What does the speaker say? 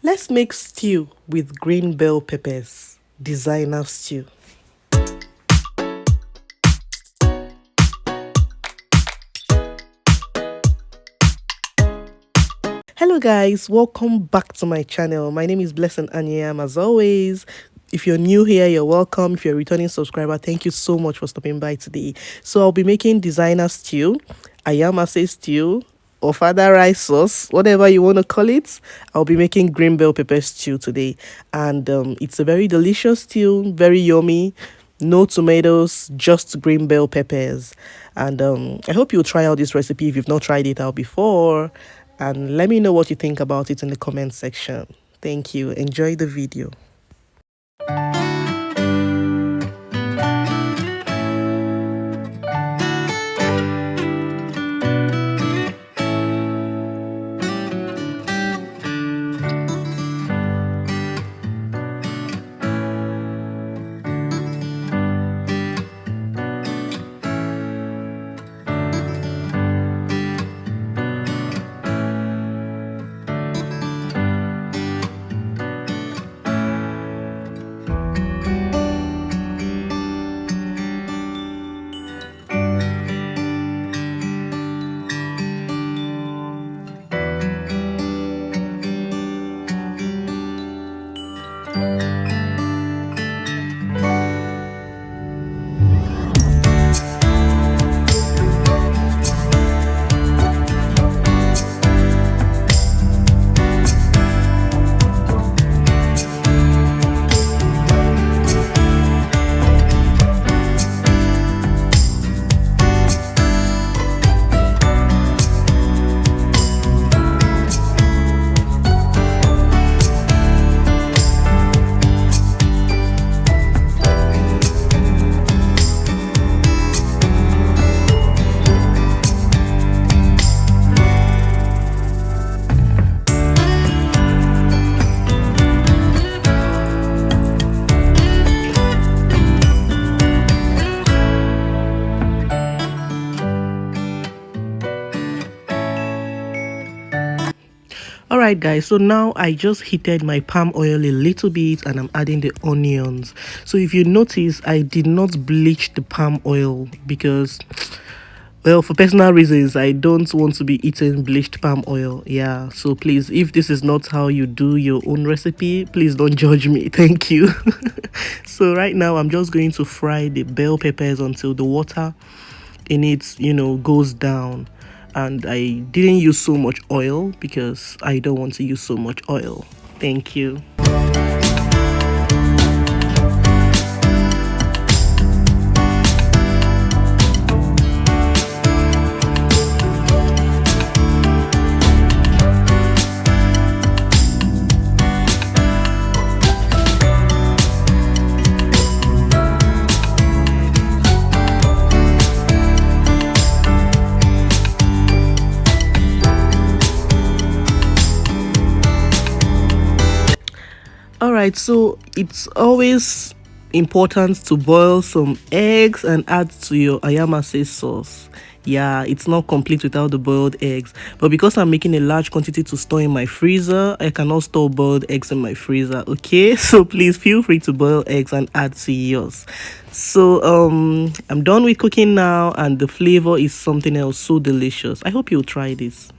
Let's make stew with green bell peppers. Designer stew. Hello guys, welcome back to my channel. My name is Blessing Anyam as always. If you're new here, you're welcome. If you're a returning subscriber, thank you so much for stopping by today. So I'll be making designer stew, Ayamase stew, or father rice sauce, whatever you want to call it. I'll be making green bell pepper stew today. And it's a very delicious stew, very yummy. No tomatoes, just green bell peppers. And I hope you'll try out this recipe if you've not tried it out before. And let me know what you think about it in the comment section. Thank you. Enjoy the video. Alright guys, so now I just heated my palm oil a little bit and I'm adding the onions. So if you notice, I did not bleach the palm oil because, well, for personal reasons, I don't want to be eating bleached palm oil. Yeah, so please, if this is not how you do your own recipe, please don't judge me. Thank you. So right now I'm just going to fry the bell peppers until the water in it, goes down. And I didn't use so much oil because I don't want to use so much oil. Thank you. Alright, so it's always important to boil some eggs and add to your Ayamase sauce. Yeah, it's not complete without the boiled eggs. But because I'm making a large quantity to store in my freezer, I cannot store boiled eggs in my freezer, okay? So please feel free to boil eggs and add to yours. So I'm done with cooking now and the flavor is something else so delicious. I hope you'll try this.